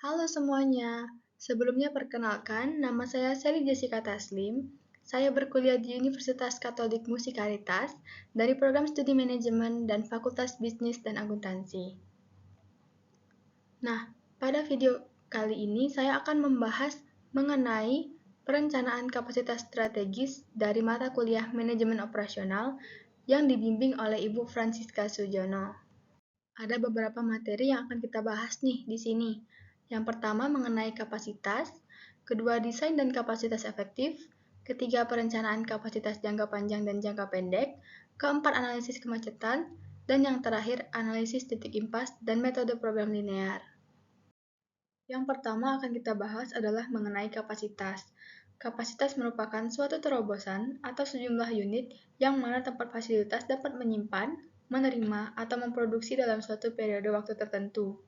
Halo semuanya, sebelumnya perkenalkan, nama saya Sally Jessica Taslim. Saya berkuliah di Universitas Katolik Musikalitas dari program studi manajemen dan Fakultas Bisnis dan Akuntansi. Nah, pada video kali ini saya akan membahas mengenai perencanaan kapasitas strategis dari mata kuliah Manajemen Operasional yang dibimbing oleh Ibu Francisca Sujono. Ada beberapa materi yang akan kita bahas nih di sini. Yang pertama mengenai kapasitas, kedua desain dan kapasitas efektif, ketiga perencanaan kapasitas jangka panjang dan jangka pendek, keempat analisis kemacetan, dan yang terakhir analisis titik impas dan metode program linear. Yang pertama akan kita bahas adalah mengenai kapasitas. Kapasitas merupakan suatu terobosan atau sejumlah unit yang mana tempat fasilitas dapat menyimpan, menerima, atau memproduksi dalam suatu periode waktu tertentu.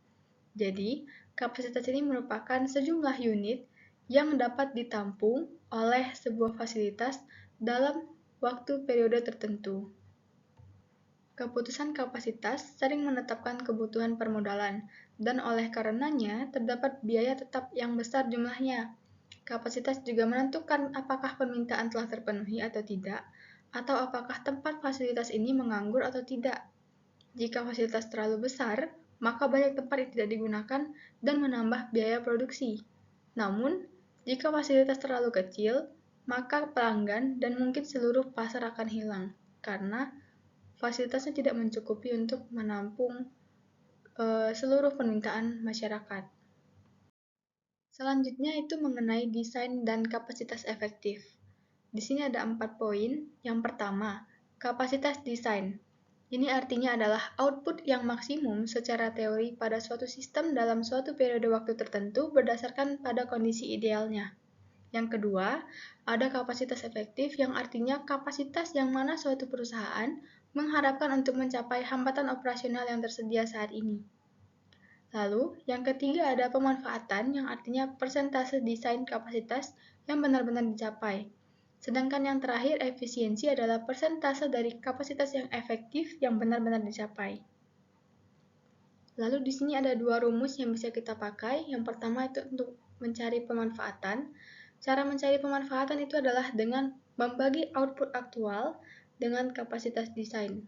Jadi, kapasitas ini merupakan sejumlah unit yang dapat ditampung oleh sebuah fasilitas dalam waktu periode tertentu. Keputusan kapasitas sering menetapkan kebutuhan permodalan, dan oleh karenanya terdapat biaya tetap yang besar jumlahnya. Kapasitas juga menentukan apakah permintaan telah terpenuhi atau tidak, atau apakah tempat fasilitas ini menganggur atau tidak. Jika fasilitas terlalu besar, maka banyak tempat yang tidak digunakan dan menambah biaya produksi. Namun, jika fasilitas terlalu kecil, maka pelanggan dan mungkin seluruh pasar akan hilang, karena fasilitasnya tidak mencukupi untuk menampung seluruh permintaan masyarakat. Selanjutnya itu mengenai desain dan kapasitas efektif. Di sini ada 4 poin. Yang pertama, kapasitas desain. Ini artinya adalah output yang maksimum secara teori pada suatu sistem dalam suatu periode waktu tertentu berdasarkan pada kondisi idealnya. Yang kedua, ada kapasitas efektif yang artinya kapasitas yang mana suatu perusahaan mengharapkan untuk mencapai hambatan operasional yang tersedia saat ini. Lalu, yang ketiga ada pemanfaatan yang artinya persentase desain kapasitas yang benar-benar dicapai. Sedangkan yang terakhir, efisiensi adalah persentase dari kapasitas yang efektif yang benar-benar dicapai. Lalu di sini ada dua rumus yang bisa kita pakai. Yang pertama itu untuk mencari pemanfaatan. Cara mencari pemanfaatan itu adalah dengan membagi output aktual dengan kapasitas desain.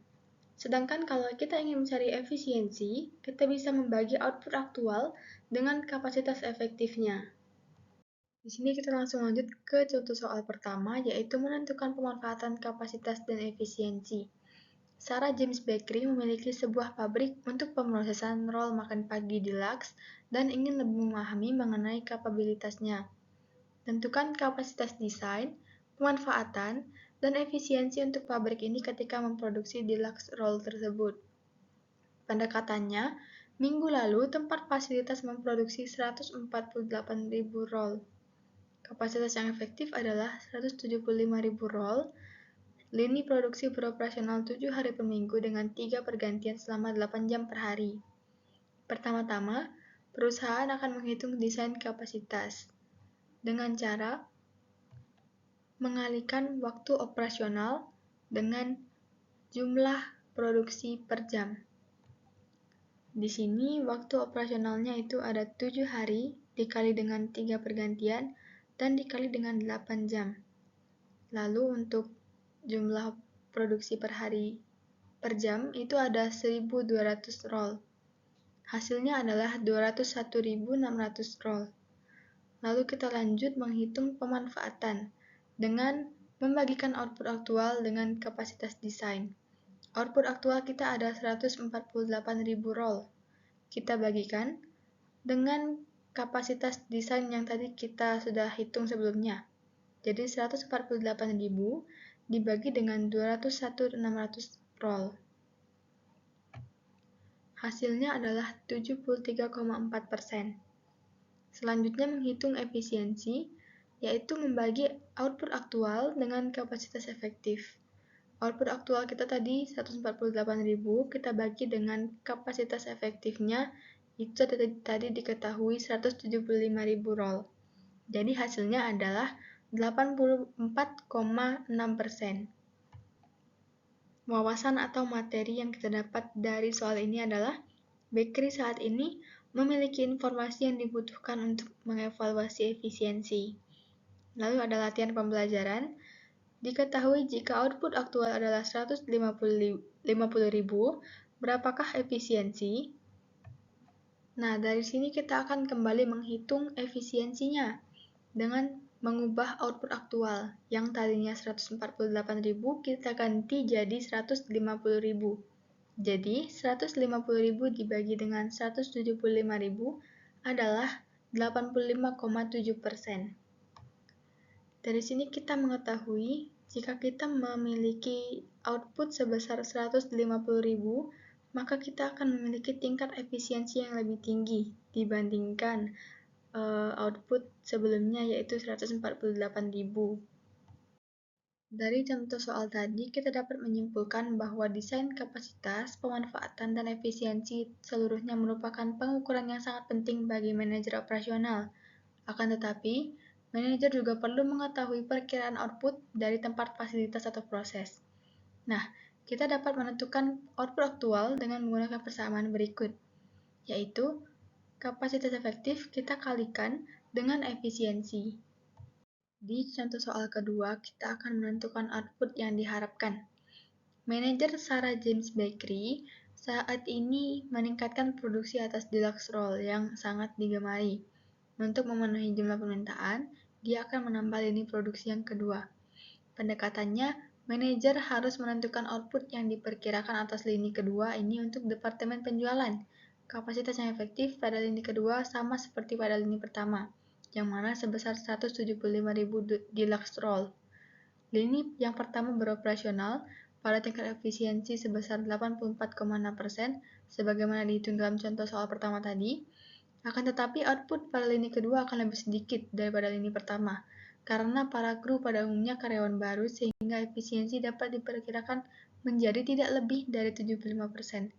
Sedangkan kalau kita ingin mencari efisiensi, kita bisa membagi output aktual dengan kapasitas efektifnya. Di sini kita langsung lanjut ke contoh soal pertama, yaitu menentukan pemanfaatan kapasitas dan efisiensi. Sarah James Bakery memiliki sebuah pabrik untuk pemrosesan roll makan pagi deluxe dan ingin lebih memahami mengenai kapabilitasnya. Tentukan kapasitas desain, pemanfaatan, dan efisiensi untuk pabrik ini ketika memproduksi deluxe roll tersebut. Pendekatannya, minggu lalu tempat fasilitas memproduksi 148.000 roll. Kapasitas yang efektif adalah 175.000 roll. Lini produksi beroperasional 7 hari per minggu dengan 3 pergantian selama 8 jam per hari. Pertama-tama, perusahaan akan menghitung desain kapasitas dengan cara mengalihkan waktu operasional dengan jumlah produksi per jam. Di sini waktu operasionalnya itu ada 7 hari dikali dengan 3 pergantian dan dikali dengan 8 jam. Lalu untuk jumlah produksi per hari per jam itu ada 1.200 roll. Hasilnya adalah 201.600 roll. Lalu kita lanjut menghitung pemanfaatan dengan membagikan output aktual dengan kapasitas desain. Output aktual kita ada 148.000 roll. Kita bagikan dengan kapasitas desain yang tadi kita sudah hitung sebelumnya. Jadi 148.000 dibagi dengan 201.600 roll. Hasilnya adalah 73,4%. Selanjutnya menghitung efisiensi, yaitu membagi output aktual dengan kapasitas efektif. Output aktual kita tadi 148.000, kita bagi dengan kapasitas efektifnya, itu tadi diketahui 175.000 roll. Jadi hasilnya adalah 84,6%. Wawasan atau materi yang kita dapat dari soal ini adalah bakery saat ini memiliki informasi yang dibutuhkan untuk mengevaluasi efisiensi. Lalu ada latihan pembelajaran. Diketahui jika output aktual adalah 150.000, berapakah efisiensi? Nah, dari sini kita akan kembali menghitung efisiensinya dengan mengubah output aktual. Yang tadinya 148.000 kita ganti jadi 150.000. Jadi, 150.000 dibagi dengan 175.000 adalah 85,7%. Dari sini kita mengetahui jika kita memiliki output sebesar 150.000, maka kita akan memiliki tingkat efisiensi yang lebih tinggi dibandingkan output sebelumnya, yaitu 148.000. Dari contoh soal tadi, kita dapat menyimpulkan bahwa desain kapasitas, pemanfaatan, dan efisiensi seluruhnya merupakan pengukuran yang sangat penting bagi manajer operasional. Akan tetapi, manajer juga perlu mengetahui perkiraan output dari tempat fasilitas atau proses. Nah, kita dapat menentukan output aktual dengan menggunakan persamaan berikut, yaitu kapasitas efektif kita kalikan dengan efisiensi. Di contoh soal kedua, kita akan menentukan output yang diharapkan. Manajer Sarah James Bakery saat ini meningkatkan produksi atas deluxe roll yang sangat digemari. Untuk memenuhi jumlah permintaan, dia akan menambah lini produksi yang kedua. Pendekatannya, manajer harus menentukan output yang diperkirakan atas lini kedua ini untuk departemen penjualan. Kapasitas yang efektif pada lini kedua sama seperti pada lini pertama, yang mana sebesar 175.000 deluxe roll. Lini yang pertama beroperasional pada tingkat efisiensi sebesar 84,6%, sebagaimana dihitung dalam contoh soal pertama tadi. Akan tetapi output pada lini kedua akan lebih sedikit daripada lini pertama, karena para kru pada umumnya karyawan baru sehingga efisiensi dapat diperkirakan menjadi tidak lebih dari 75%.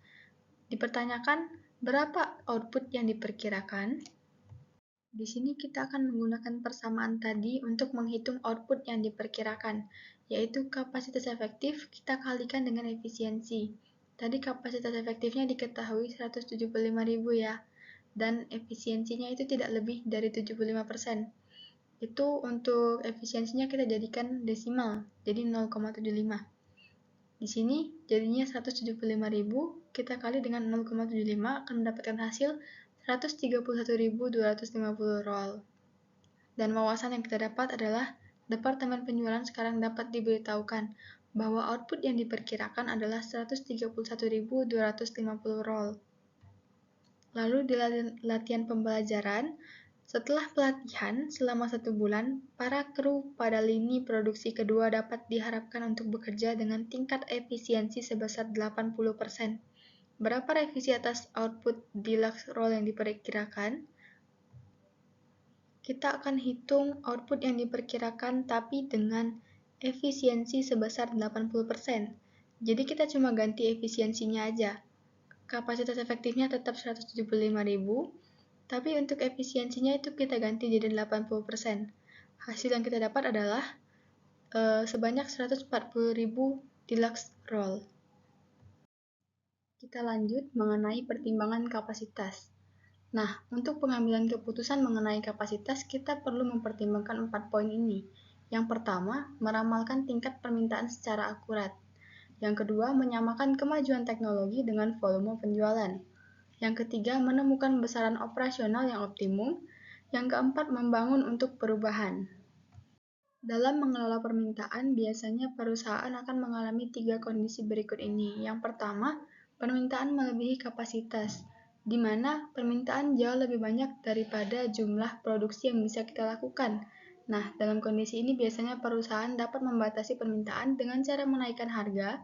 Dipertanyakan, berapa output yang diperkirakan? Di sini kita akan menggunakan persamaan tadi untuk menghitung output yang diperkirakan, yaitu kapasitas efektif kita kalikan dengan efisiensi. Tadi kapasitas efektifnya diketahui 175.000 ya, dan efisiensinya itu tidak lebih dari 75%. Itu untuk efisiensinya kita jadikan desimal, jadi 0,75. Di sini jadinya 175.000 kita kali dengan 0,75 akan mendapatkan hasil 131.250 roll. Dan wawasan yang kita dapat adalah Departemen Penjualan sekarang dapat diberitahukan bahwa output yang diperkirakan adalah 131.250 roll. Lalu di latihan pembelajaran, setelah pelatihan selama 1 bulan, para kru pada lini produksi kedua dapat diharapkan untuk bekerja dengan tingkat efisiensi sebesar 80%. Berapa revisi atas output deluxe roll yang diperkirakan? Kita akan hitung output yang diperkirakan tapi dengan efisiensi sebesar 80%. Jadi kita cuma ganti efisiensinya aja. Kapasitas efektifnya tetap 175.000, tapi untuk efisiensinya itu kita ganti jadi 80%. Hasil yang kita dapat adalah sebanyak 140.000 deluxe roll. Kita lanjut mengenai pertimbangan kapasitas. Nah, untuk pengambilan keputusan mengenai kapasitas, kita perlu mempertimbangkan 4 poin ini. Yang pertama, meramalkan tingkat permintaan secara akurat. Yang kedua, menyamakan kemajuan teknologi dengan volume penjualan. Yang ketiga, menemukan besaran operasional yang optimum. Yang keempat, membangun untuk perubahan. Dalam mengelola permintaan, biasanya perusahaan akan mengalami 3 kondisi berikut ini. Yang pertama, permintaan melebihi kapasitas, di mana permintaan jauh lebih banyak daripada jumlah produksi yang bisa kita lakukan. Nah, dalam kondisi ini biasanya perusahaan dapat membatasi permintaan dengan cara menaikkan harga,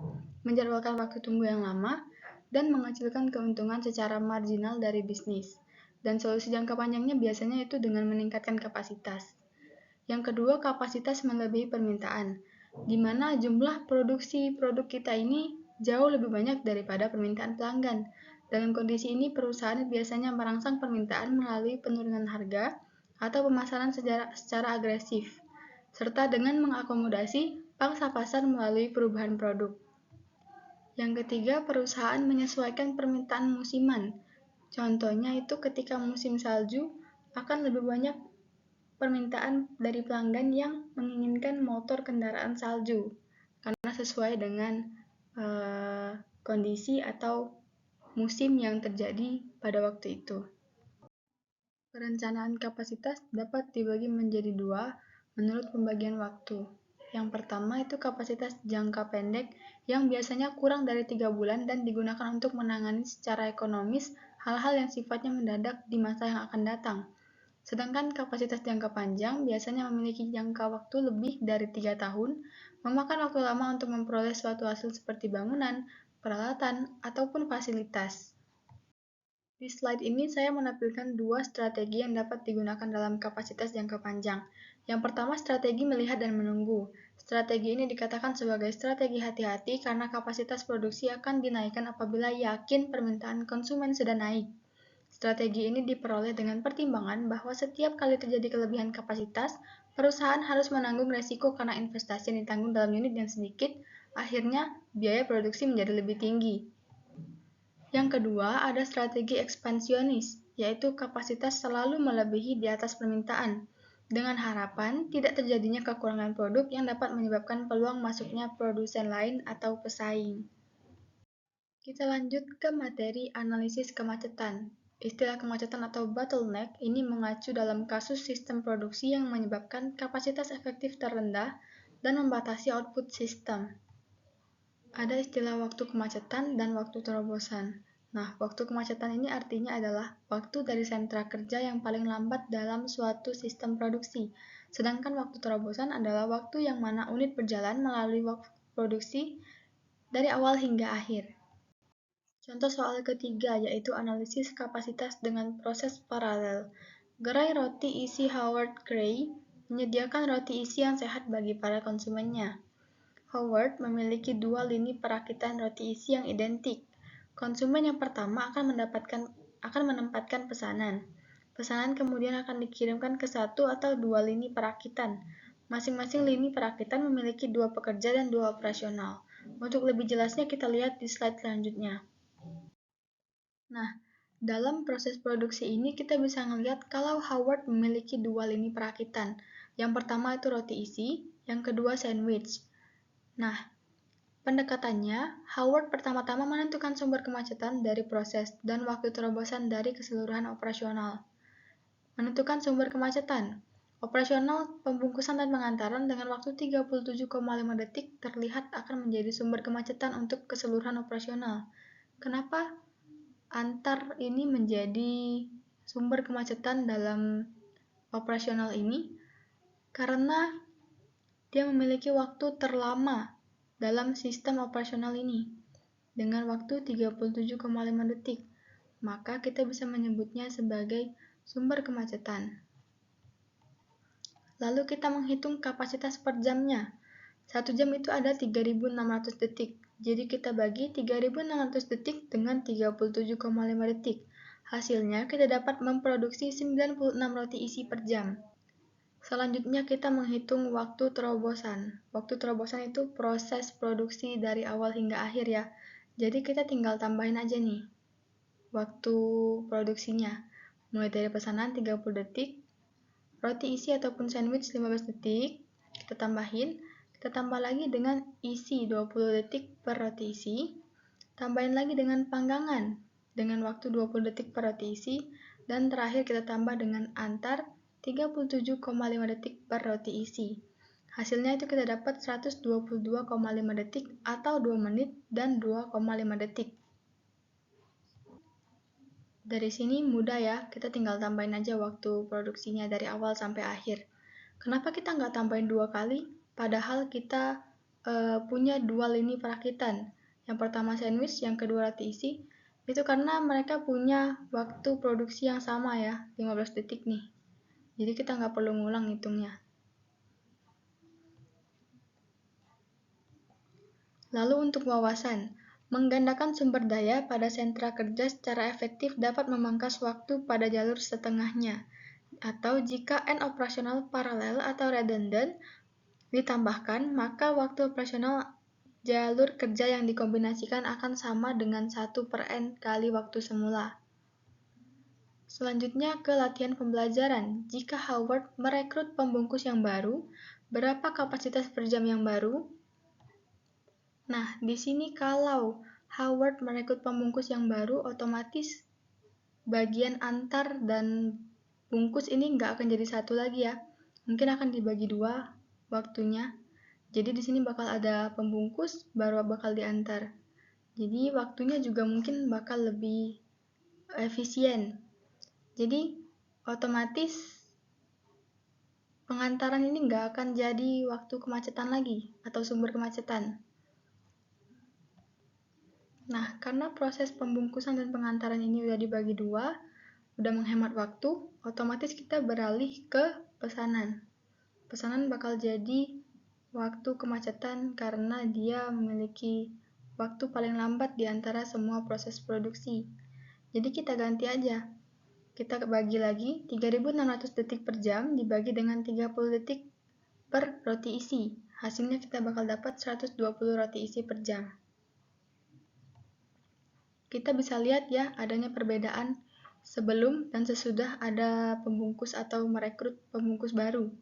menjadwalkan waktu tunggu yang lama, dan mengecilkan keuntungan secara marginal dari bisnis. Dan solusi jangka panjangnya biasanya itu dengan meningkatkan kapasitas. Yang kedua, kapasitas melebihi permintaan, di mana jumlah produksi produk kita ini jauh lebih banyak daripada permintaan pelanggan. Dalam kondisi ini, perusahaan biasanya merangsang permintaan melalui penurunan harga atau pemasaran secara agresif, serta dengan mengakomodasi pangsa pasar melalui perubahan produk. Yang ketiga, perusahaan menyesuaikan permintaan musiman, Contohnya itu ketika musim salju akan lebih banyak permintaan dari pelanggan yang menginginkan motor kendaraan salju karena sesuai dengan kondisi atau musim yang terjadi pada waktu itu. Perencanaan kapasitas dapat dibagi menjadi dua menurut pembagian waktu. Yang pertama itu kapasitas jangka pendek yang biasanya kurang dari 3 bulan dan digunakan untuk menangani secara ekonomis hal-hal yang sifatnya mendadak di masa yang akan datang. Sedangkan kapasitas jangka panjang biasanya memiliki jangka waktu lebih dari 3 tahun, memakan waktu lama untuk memperoleh suatu hasil seperti bangunan, peralatan, ataupun fasilitas. Di slide ini saya menampilkan dua strategi yang dapat digunakan dalam kapasitas jangka panjang. Yang pertama, strategi melihat dan menunggu. Strategi ini dikatakan sebagai strategi hati-hati karena kapasitas produksi akan dinaikkan apabila yakin permintaan konsumen sudah naik. Strategi ini diperoleh dengan pertimbangan bahwa setiap kali terjadi kelebihan kapasitas, perusahaan harus menanggung resiko karena investasi yang ditanggung dalam unit yang sedikit, akhirnya biaya produksi menjadi lebih tinggi. Yang kedua, ada strategi ekspansionis, yaitu kapasitas selalu melebihi di atas permintaan, dengan harapan tidak terjadinya kekurangan produk yang dapat menyebabkan peluang masuknya produsen lain atau pesaing. Kita lanjut ke materi analisis kemacetan. Istilah kemacetan atau bottleneck ini mengacu dalam kasus sistem produksi yang menyebabkan kapasitas efektif terendah dan membatasi output sistem. Ada istilah waktu kemacetan dan waktu terobosan. Nah, waktu kemacetan ini artinya adalah waktu dari sentra kerja yang paling lambat dalam suatu sistem produksi. Sedangkan waktu terobosan adalah waktu yang mana unit berjalan melalui waktu produksi dari awal hingga akhir. Contoh soal ketiga yaitu analisis kapasitas dengan proses paralel. Gerai roti isi Howard Gray menyediakan roti isi yang sehat bagi para konsumennya. Howard memiliki dua lini perakitan roti isi yang identik. Konsumen yang pertama akan menempatkan pesanan. Pesanan kemudian akan dikirimkan ke satu atau dua lini perakitan. Masing-masing lini perakitan memiliki dua pekerja dan dua operasional. Untuk lebih jelasnya kita lihat di slide selanjutnya. Nah, dalam proses produksi ini kita bisa melihat kalau Howard memiliki dua lini perakitan. Yang pertama itu roti isi, yang kedua sandwich. Nah, pendekatannya, Howard pertama-tama menentukan sumber kemacetan dari proses dan waktu terobosan dari keseluruhan operasional. Menentukan sumber kemacetan. Operasional pembungkusan dan pengantaran dengan waktu 37,5 detik terlihat akan menjadi sumber kemacetan untuk keseluruhan operasional. Kenapa antar ini menjadi sumber kemacetan dalam operasional ini? Karena dia memiliki waktu terlama dalam sistem operasional ini dengan waktu 37,5 detik. Maka kita bisa menyebutnya sebagai sumber kemacetan. Lalu kita menghitung kapasitas per jamnya. 1 jam itu ada 3.600 detik. Jadi kita bagi 3.600 detik dengan 37,5 detik. Hasilnya kita dapat memproduksi 96 roti isi per jam. Selanjutnya kita menghitung waktu terobosan. Waktu terobosan itu proses produksi dari awal hingga akhir ya. Jadi kita tinggal tambahin aja nih waktu produksinya. Mulai dari pesanan 30 detik, roti isi ataupun sandwich 15 detik, kita tambah lagi dengan isi 20 detik per roti isi, tambahin lagi dengan panggangan dengan waktu 20 detik per roti isi, dan terakhir kita tambah dengan antar 37,5 detik per roti isi. Hasilnya itu kita dapat 122,5 detik atau 2 menit dan 2,5 detik. Dari sini mudah ya, kita tinggal tambahin aja waktu produksinya dari awal sampai akhir. Kenapa kita nggak tambahin 2 kali? Padahal kita punya 2 lini perakitan. Yang pertama sandwich, yang kedua roti isi. Itu karena mereka punya waktu produksi yang sama ya, 15 detik nih. Jadi kita nggak perlu ngulang hitungnya. Lalu untuk wawasan, menggandakan sumber daya pada sentra kerja secara efektif dapat memangkas waktu pada jalur setengahnya. Atau jika N operasional paralel atau redundant ditambahkan, maka waktu operasional jalur kerja yang dikombinasikan akan sama dengan 1/N kali waktu semula. Selanjutnya ke latihan pembelajaran. Jika Howard merekrut pembungkus yang baru, berapa kapasitas per jam yang baru? Nah, di sini kalau Howard merekrut pembungkus yang baru, otomatis bagian antar dan bungkus ini nggak akan jadi satu lagi ya. Mungkin akan dibagi dua waktunya. Jadi di sini bakal ada pembungkus, baru bakal diantar. Jadi waktunya juga mungkin bakal lebih efisien. Jadi otomatis pengantaran ini nggak akan jadi waktu kemacetan lagi atau sumber kemacetan. Nah, karena proses pembungkusan dan pengantaran ini udah dibagi dua, udah menghemat waktu, otomatis kita beralih ke pesanan. Pesanan bakal jadi waktu kemacetan karena dia memiliki waktu paling lambat di antara semua proses produksi. Jadi kita ganti aja. Kita bagi lagi 3.600 detik per jam dibagi dengan 30 detik per roti isi. Hasilnya kita bakal dapat 120 roti isi per jam. Kita bisa lihat ya adanya perbedaan sebelum dan sesudah ada pembungkus atau merekrut pembungkus baru.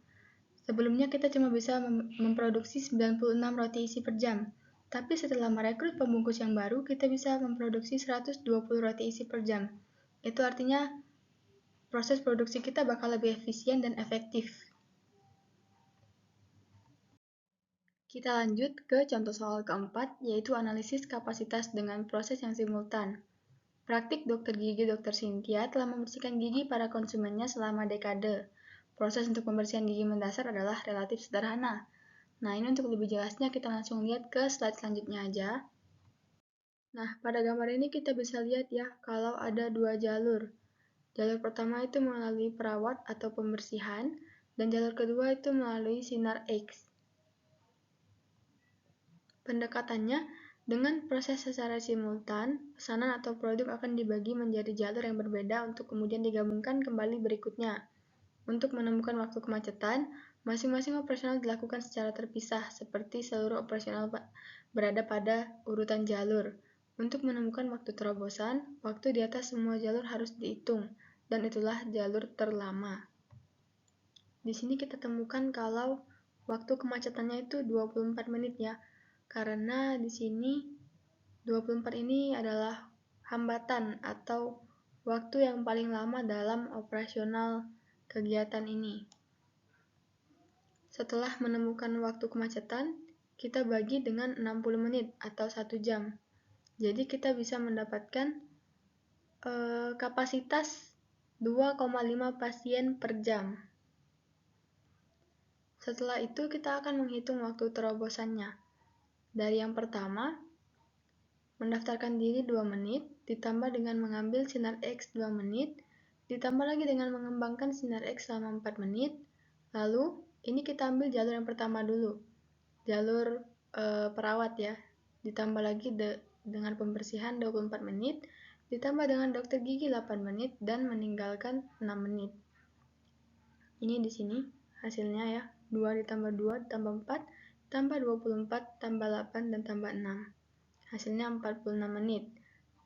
Sebelumnya kita cuma bisa memproduksi 96 roti isi per jam. Tapi setelah merekrut pembungkus yang baru, kita bisa memproduksi 120 roti isi per jam. Itu artinya proses produksi kita bakal lebih efisien dan efektif. Kita lanjut ke contoh soal keempat, yaitu analisis kapasitas dengan proses yang simultan. Praktik dokter gigi Dr. Cynthia telah membersihkan gigi para konsumennya selama dekade. Proses untuk pembersihan gigi mendasar adalah relatif sederhana. Nah, ini untuk lebih jelasnya kita langsung lihat ke slide selanjutnya aja. Nah, pada gambar ini kita bisa lihat ya, kalau ada dua jalur. Jalur pertama itu melalui perawat atau pembersihan, dan jalur kedua itu melalui sinar X. Pendekatannya, dengan proses secara simultan, pesanan atau produk akan dibagi menjadi jalur yang berbeda untuk kemudian digabungkan kembali berikutnya. Untuk menemukan waktu kemacetan, masing-masing operasional dilakukan secara terpisah, seperti seluruh operasional berada pada urutan jalur. Untuk menemukan waktu terobosan, waktu di atas semua jalur harus dihitung, dan itulah jalur terlama. Di sini kita temukan kalau waktu kemacetannya itu 24 menit ya, karena di sini 24 ini adalah hambatan atau waktu yang paling lama dalam operasional kegiatan ini. Setelah menemukan waktu kemacetan, kita bagi dengan 60 menit atau 1 jam. Jadi kita bisa mendapatkan kapasitas 2,5 pasien per jam. Setelah itu kita akan menghitung waktu terobosannya. Dari yang pertama, mendaftarkan diri 2 menit, ditambah dengan mengambil sinar X 2 menit, ditambah lagi dengan mengembangkan sinar X selama 4 menit, lalu ini kita ambil jalur yang pertama dulu, jalur perawat ya, ditambah lagi dengan pembersihan 24 menit, ditambah dengan dokter gigi 8 menit, dan meninggalkan 6 menit. Ini di sini hasilnya ya, 2 ditambah 2 ditambah 4, tambah 24, tambah 8, dan tambah 6. Hasilnya 46 menit.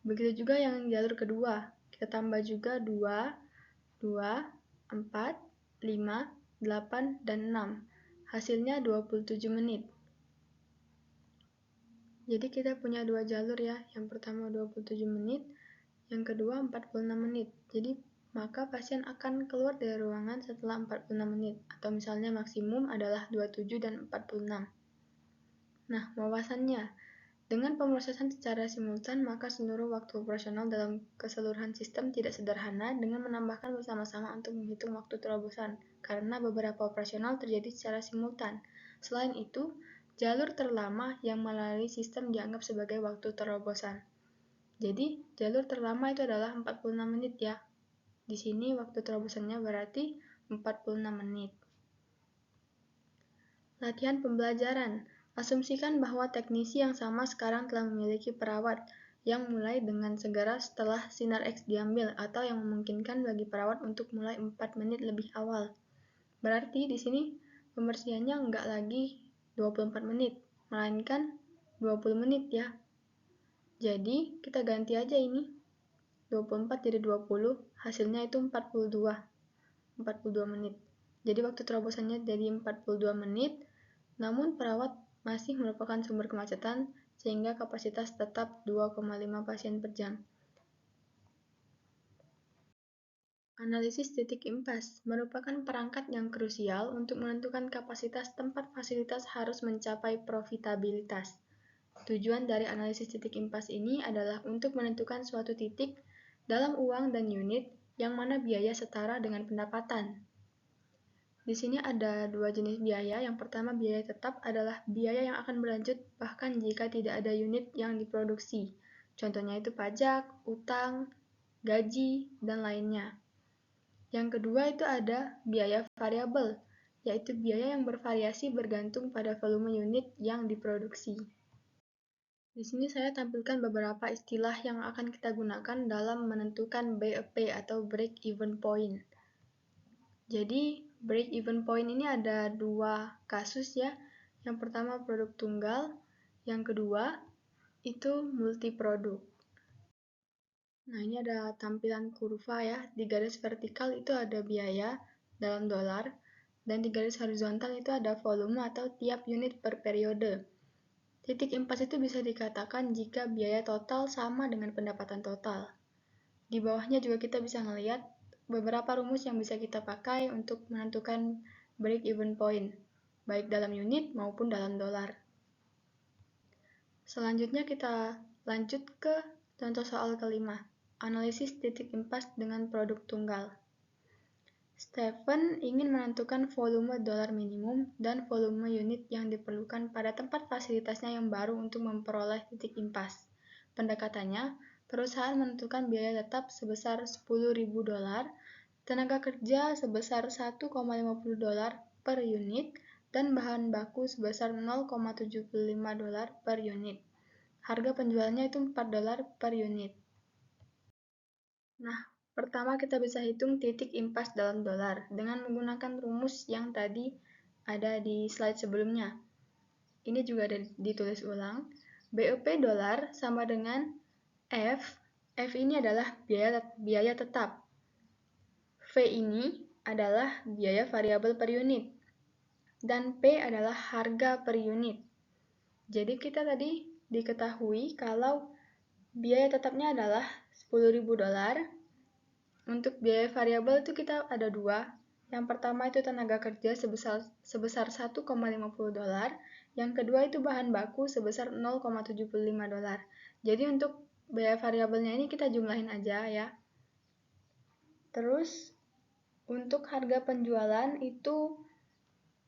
Begitu juga yang jalur kedua, kita tambah juga 2, 4, 5, 8, dan 6. Hasilnya 27 menit. Jadi kita punya dua jalur ya, yang pertama 27 menit, yang kedua 46 menit. Jadi maka pasien akan keluar dari ruangan setelah 46 menit, atau misalnya maksimum adalah 27 dan 46. Nah, wawasannya, dengan pemrosesan secara simultan, maka seluruh waktu operasional dalam keseluruhan sistem tidak sederhana dengan menambahkan bersama-sama untuk menghitung waktu terobosan, karena beberapa operasional terjadi secara simultan. Selain itu, jalur terlama yang melalui sistem dianggap sebagai waktu terobosan. Jadi, jalur terlama itu adalah 46 menit ya. Di sini waktu terobosannya berarti 46 menit. Latihan pembelajaran. Asumsikan bahwa teknisi yang sama sekarang telah memiliki perawat yang mulai dengan segera setelah sinar X diambil atau yang memungkinkan bagi perawat untuk mulai 4 menit lebih awal. Berarti di sini pembersihannya enggak lagi 24 menit, melainkan 20 menit ya. Jadi kita ganti aja ini. 24 jadi 20, hasilnya itu 42 menit. Jadi waktu terobosannya jadi 42 menit, namun perawat masih merupakan sumber kemacetan sehingga kapasitas tetap 2,5 pasien per jam. Analisis titik impas merupakan perangkat yang krusial untuk menentukan kapasitas tempat fasilitas harus mencapai profitabilitas. Tujuan dari analisis titik impas ini adalah untuk menentukan suatu titik dalam uang dan unit yang mana biaya setara dengan pendapatan. Di sini ada dua jenis biaya. Yang pertama, biaya tetap adalah biaya yang akan berlanjut bahkan jika tidak ada unit yang diproduksi. Contohnya itu pajak, utang, gaji, dan lainnya. Yang kedua itu ada biaya variabel, yaitu biaya yang bervariasi bergantung pada volume unit yang diproduksi. Di sini saya tampilkan beberapa istilah yang akan kita gunakan dalam menentukan BEP atau break even point. Jadi, break even point ini ada dua kasus ya. Yang pertama produk tunggal, yang kedua itu multi produk. Nah, ini ada tampilan kurva ya. Di garis vertikal itu ada biaya dalam dolar, dan di garis horizontal itu ada volume atau tiap unit per periode. Titik impas itu bisa dikatakan jika biaya total sama dengan pendapatan total. Di bawahnya juga kita bisa melihat beberapa rumus yang bisa kita pakai untuk menentukan break even point, baik dalam unit maupun dalam dolar. Selanjutnya kita lanjut ke contoh soal kelima, analisis titik impas dengan produk tunggal. Stephen ingin menentukan volume dolar minimum dan volume unit yang diperlukan pada tempat fasilitasnya yang baru untuk memperoleh titik impas. Pendekatannya, perusahaan menentukan biaya tetap sebesar $10.000, tenaga kerja sebesar $1,50 per unit, dan bahan baku sebesar $0,75 per unit. Harga penjualnya itu $4 per unit. Nah, pertama kita bisa hitung titik impas dalam dolar dengan menggunakan rumus yang tadi ada di slide sebelumnya. Ini juga ada ditulis ulang. BEP dolar sama dengan F. F ini adalah biaya tetap. V ini adalah biaya variabel per unit. Dan P adalah harga per unit. Jadi kita tadi diketahui kalau biaya tetapnya adalah $10.000. Untuk biaya variabel itu kita ada dua. Yang pertama itu tenaga kerja sebesar $1,50. Yang kedua itu bahan baku sebesar $0,75. Jadi untuk biaya variabelnya ini kita jumlahin aja ya. Terus untuk harga penjualan itu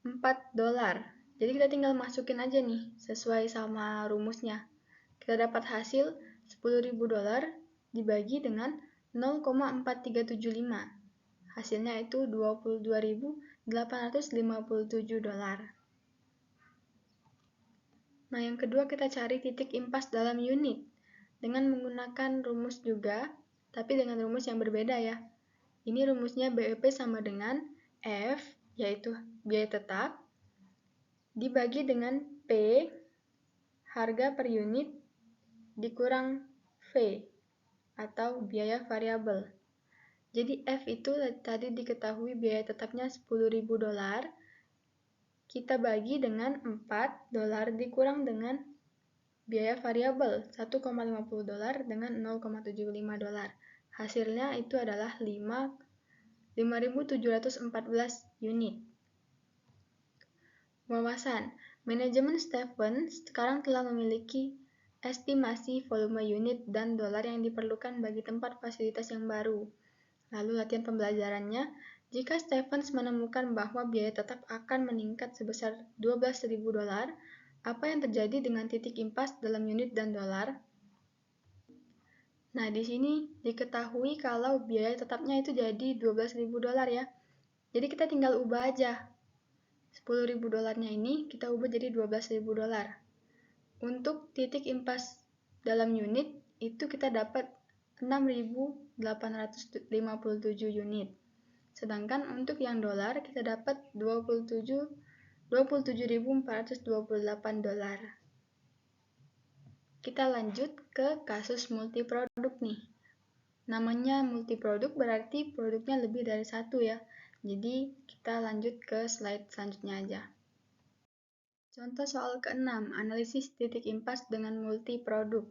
$4. Jadi kita tinggal masukin aja nih sesuai sama rumusnya. Kita dapat hasil $10.000 dibagi dengan 0,4375. Hasilnya itu $22.857. Nah, yang kedua kita cari titik impas dalam unit dengan menggunakan rumus juga, tapi dengan rumus yang berbeda ya. Ini rumusnya BEP sama dengan F, yaitu biaya tetap, dibagi dengan P, harga per unit, dikurang V, atau biaya variabel. Jadi F itu tadi diketahui biaya tetapnya $10.000, kita bagi dengan $4 dikurang dengan biaya variabel $1,50 dengan $0,75. Hasilnya itu adalah 5.714 unit. Wawasan, manajemen Stephen sekarang telah memiliki estimasi volume unit dan dolar yang diperlukan bagi tempat fasilitas yang baru. Lalu latihan pembelajarannya, jika Stephens menemukan bahwa biaya tetap akan meningkat sebesar $12.000, apa yang terjadi dengan titik impas dalam unit dan dolar? Nah, di sini diketahui kalau biaya tetapnya itu jadi $12.000 ya. Jadi kita tinggal ubah aja. $10.000 ini kita ubah jadi $12.000. Untuk titik impas dalam unit itu kita dapat 6.857 unit. Sedangkan untuk yang dolar kita dapat 27.428 dolar. Kita lanjut ke kasus multiproduk nih. Namanya multiproduk berarti produknya lebih dari satu ya. Jadi kita lanjut ke slide selanjutnya aja. Contoh soal ke-6, analisis titik impas dengan multiproduk.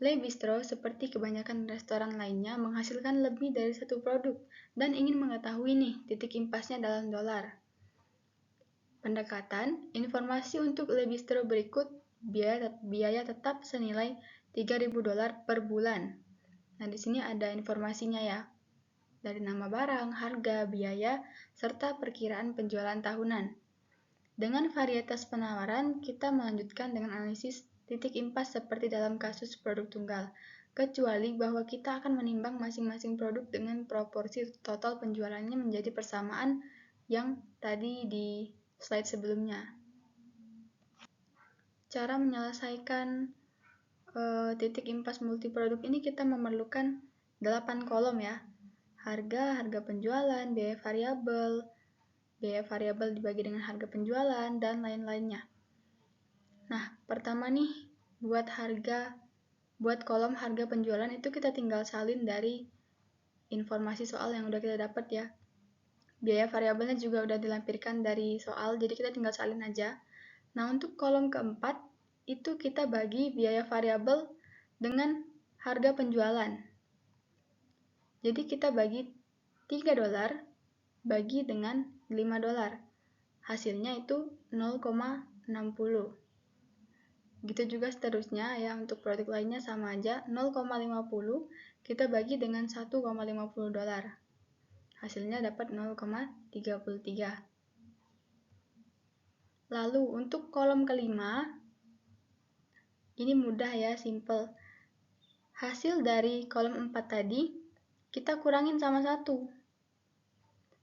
Le Bistro, seperti kebanyakan restoran lainnya, menghasilkan lebih dari satu produk dan ingin mengetahui nih titik impasnya dalam dolar. Pendekatan, informasi untuk Le Bistro berikut, biaya tetap senilai $3.000 per bulan. Nah, di sini ada informasinya ya. Dari nama barang, harga, biaya, serta perkiraan penjualan tahunan. Dengan varietas penawaran, kita melanjutkan dengan analisis titik impas seperti dalam kasus produk tunggal, kecuali bahwa kita akan menimbang masing-masing produk dengan proporsi total penjualannya menjadi persamaan yang tadi di slide sebelumnya. Cara menyelesaikan titik impas multiproduk ini kita memerlukan 8 kolom ya. Harga, harga penjualan, biaya variabel dibagi dengan harga penjualan, dan lain-lainnya. Nah, pertama nih, buat kolom harga penjualan itu kita tinggal salin dari informasi soal yang udah kita dapat ya. Biaya variabelnya juga udah dilampirkan dari soal, jadi kita tinggal salin aja. Nah, untuk kolom keempat, itu kita bagi biaya variabel dengan harga penjualan. Jadi kita bagi $3 bagi dengan $5. Hasilnya itu 0,60. Gitu juga seterusnya ya, untuk produk lainnya sama aja, 0,50 kita bagi dengan $1,50. Hasilnya dapat 0,33. Lalu untuk kolom kelima, ini mudah ya, simple. Hasil dari kolom 4 tadi, kita kurangin sama 1.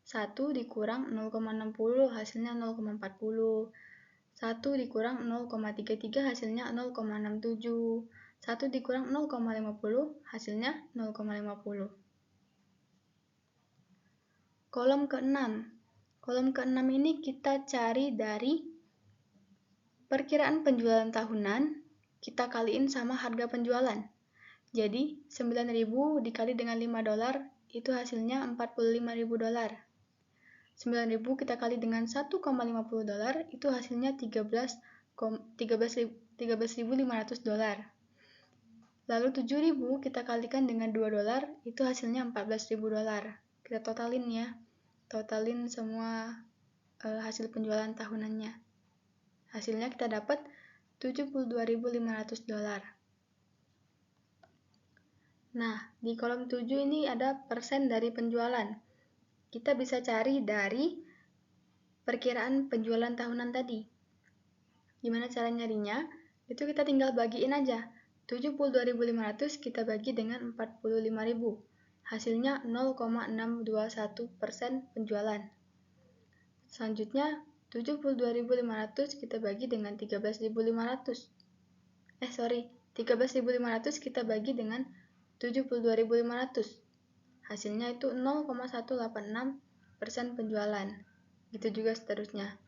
1 dikurang 0,60 hasilnya 0,40. 1 dikurang 0,33 hasilnya 0,67. 1 dikurang 0,50 hasilnya 0,50. Kolom ke-6. Kolom ke-6 ini kita cari dari perkiraan penjualan tahunan, kita kaliin sama harga penjualan. Jadi, 9.000 dikali dengan $5 itu hasilnya $45.000. 9.000 kita kali dengan $1,50 itu hasilnya $13.500. Lalu 7.000 kita kalikan dengan $2 itu hasilnya $14.000. Kita totalin ya. Totalin semua hasil penjualan tahunannya. Hasilnya kita dapat $72.500. Nah, di kolom 7 ini ada persen dari penjualan. Kita bisa cari dari perkiraan penjualan tahunan tadi. Gimana cara nyarinya? Itu kita tinggal bagiin aja. 72.500 kita bagi dengan 45.000. Hasilnya 0,621% penjualan. Selanjutnya, 72.500 kita bagi dengan 13.500. 13.500 kita bagi dengan 72.500. Hasilnya itu 0,186% penjualan. Gitu juga seterusnya.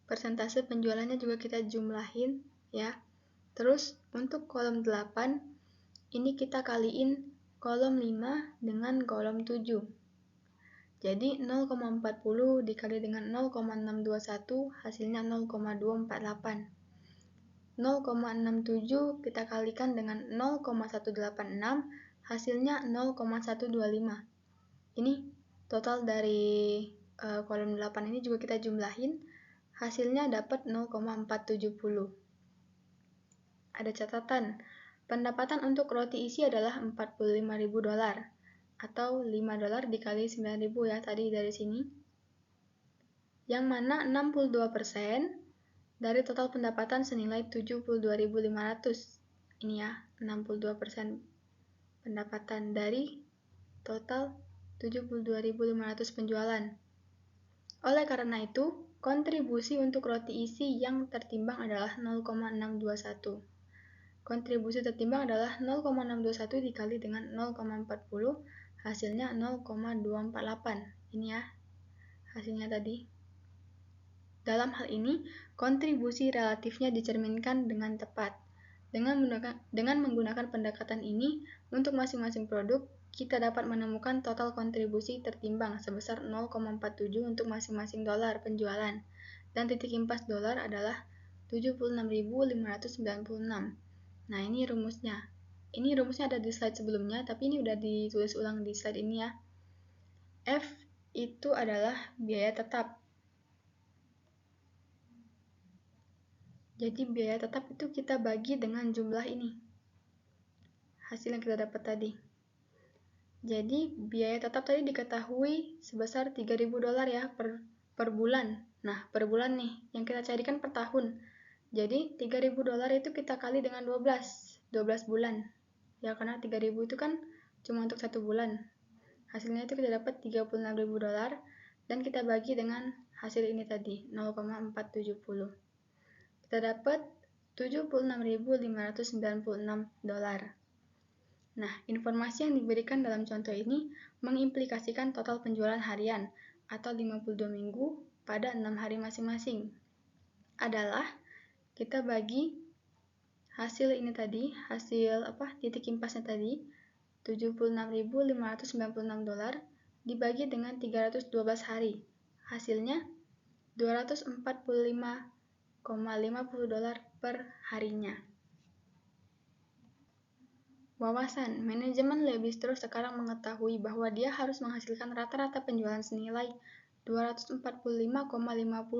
Persentase penjualannya juga kita jumlahin ya. Terus untuk kolom 8, ini kita kaliin kolom 5 dengan kolom 7. Jadi 0,40 dikali dengan 0,621 hasilnya 0,248. 0,67 kita kalikan dengan 0,186 hasilnya 0,125. Ini total dari kolom 8 ini juga kita jumlahin, hasilnya dapat 0,470. Ada catatan, pendapatan untuk roti isi adalah $45.000 atau $5 dikali 9.000 ya tadi dari sini. Yang mana 62% dari total pendapatan senilai 72.500. Ini ya, 62% pendapatan dari total 72.500 penjualan. Oleh karena itu, kontribusi untuk roti isi yang tertimbang adalah 0,621. Kontribusi tertimbang adalah 0,621 dikali dengan 0,40, hasilnya 0,248. Ini ya, hasilnya tadi. Dalam hal ini, kontribusi relatifnya dicerminkan dengan tepat. Dengan menggunakan pendekatan ini, untuk masing-masing produk, kita dapat menemukan total kontribusi tertimbang sebesar 0,47 untuk masing-masing dolar penjualan, dan titik impas dolar adalah 76.596. Nah, ini rumusnya. Ini rumusnya ada di slide sebelumnya, tapi ini udah ditulis ulang di slide ini ya. F itu adalah biaya tetap. Jadi biaya tetap itu kita bagi dengan jumlah ini. Hasil yang kita dapat tadi. Jadi biaya tetap tadi diketahui sebesar 3.000 dolar ya per bulan. Nah, per bulan nih, yang kita carikan per tahun. Jadi 3.000 dolar itu kita kali dengan 12 bulan. Ya, karena 3.000 itu kan cuma untuk 1 bulan. Hasilnya itu kita dapat 36.000 dolar dan kita bagi dengan hasil ini tadi, 0,470. Kita dapat 76.596 dolar. Nah, informasi yang diberikan dalam contoh ini mengimplikasikan total penjualan harian atau 52 minggu pada 6 hari masing-masing. Adalah kita bagi hasil ini tadi, hasil titik impasnya tadi, 76.596 dolar dibagi dengan 312 hari. Hasilnya 245,50 dolar per harinya. Wawasan, manajemen Le Bistro sekarang mengetahui bahwa dia harus menghasilkan rata-rata penjualan senilai 245,50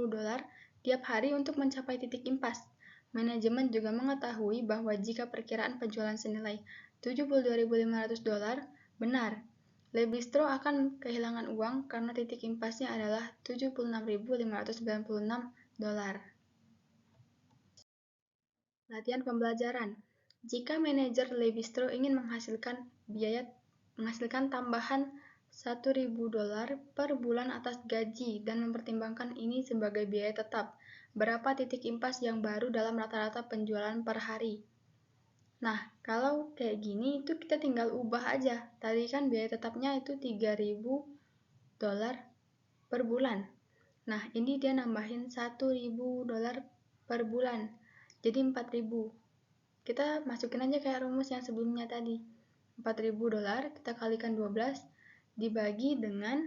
dolar tiap hari untuk mencapai titik impas. Manajemen juga mengetahui bahwa jika perkiraan penjualan senilai 72.500 dolar benar, Le Bistro akan kehilangan uang karena titik impasnya adalah 76.596 dolar. Latihan pembelajaran. Jika manajer Le Bistro ingin menghasilkan tambahan 1.000 dolar per bulan atas gaji dan mempertimbangkan ini sebagai biaya tetap, berapa titik impas yang baru dalam rata-rata penjualan per hari? Nah, kalau kayak gini itu kita tinggal ubah aja. Tadi kan biaya tetapnya itu 3.000 dolar per bulan. Nah, ini dia nambahin 1.000 dolar per bulan. Jadi 4.000. Kita masukin aja kayak rumus yang sebelumnya tadi. 4.000 dolar kita kalikan 12 dibagi dengan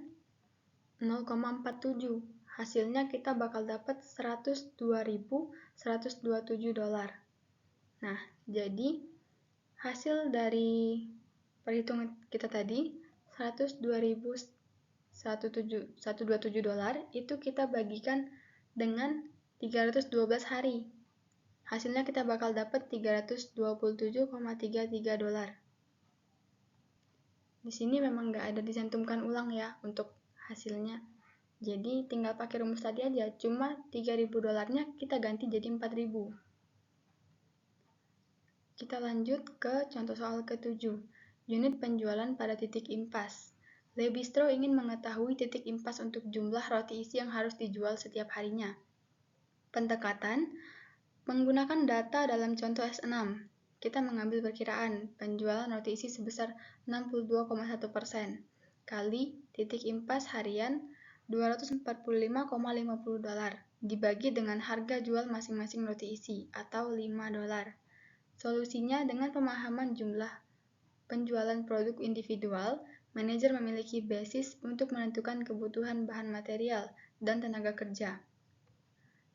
0,47. Hasilnya kita bakal dapat 102.127 dolar. Nah, jadi hasil dari perhitungan kita tadi 102.127 dolar itu kita bagikan dengan 312 hari. Hasilnya kita bakal dapat 327,33 dolar. Di sini memang nggak ada dicantumkan ulang ya untuk hasilnya. Jadi tinggal pakai rumus tadi aja, cuma 3.000 dolarnya kita ganti jadi 4.000. Kita lanjut ke contoh soal ke-7, unit penjualan pada titik impas. Le Bistro ingin mengetahui titik impas untuk jumlah roti isi yang harus dijual setiap harinya. Pendekatan menggunakan data dalam contoh S6. Kita mengambil perkiraan penjualan roti isi sebesar 62,1% kali titik impas harian 245,50 dolar dibagi dengan harga jual masing-masing roti isi atau 5 dolar. Solusinya dengan pemahaman jumlah penjualan produk individual, manajer memiliki basis untuk menentukan kebutuhan bahan material dan tenaga kerja.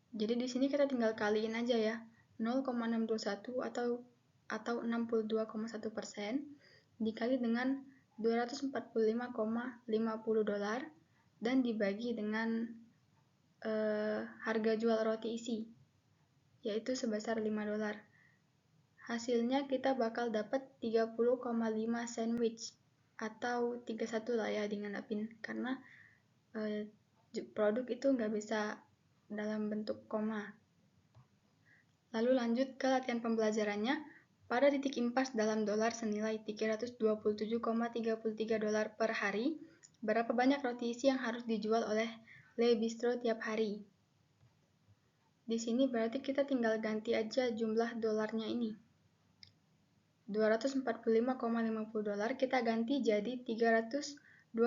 Jadi di sini kita tinggal kaliin aja ya, 0,621 atau 62,1% dikali dengan 245,50 dolar dan dibagi dengan harga jual roti isi, yaitu sebesar 5 dolar. Hasilnya kita bakal dapat 30,5 sandwich atau 31 lah ya digenapin, karena produk itu nggak bisa dalam bentuk koma. Lalu lanjut ke latihan pembelajarannya. Pada titik impas dalam dolar senilai 327,33 dolar per hari, berapa banyak roti isi yang harus dijual oleh Le Bistro tiap hari? Di sini berarti kita tinggal ganti aja jumlah dolarnya ini. 245,50 dolar kita ganti jadi 327,33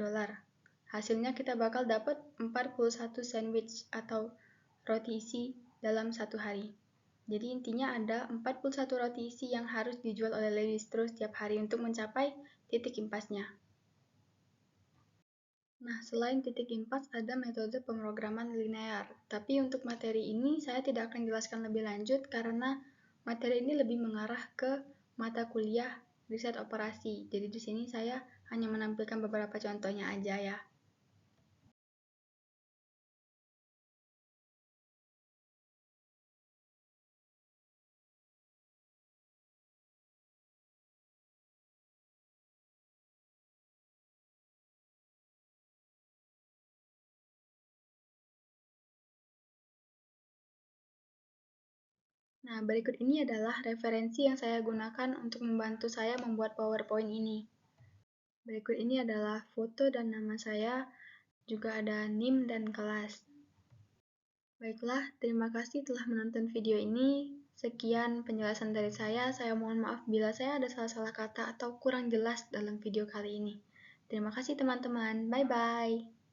dolar. Hasilnya kita bakal dapat 41 sandwich atau roti isi dalam satu hari. Jadi intinya ada 41 roti isi yang harus dijual oleh Lady Strauss setiap hari untuk mencapai titik impasnya. Nah, selain titik impas, ada metode pemrograman linear. Tapi untuk materi ini saya tidak akan jelaskan lebih lanjut karena materi ini lebih mengarah ke mata kuliah riset operasi. Jadi di sini saya hanya menampilkan beberapa contohnya aja ya. Nah, berikut ini adalah referensi yang saya gunakan untuk membantu saya membuat PowerPoint ini. Berikut ini adalah foto dan nama saya, juga ada NIM dan kelas. Baiklah, terima kasih telah menonton video ini. Sekian penjelasan dari saya mohon maaf bila saya ada salah-salah kata atau kurang jelas dalam video kali ini. Terima kasih teman-teman, bye-bye.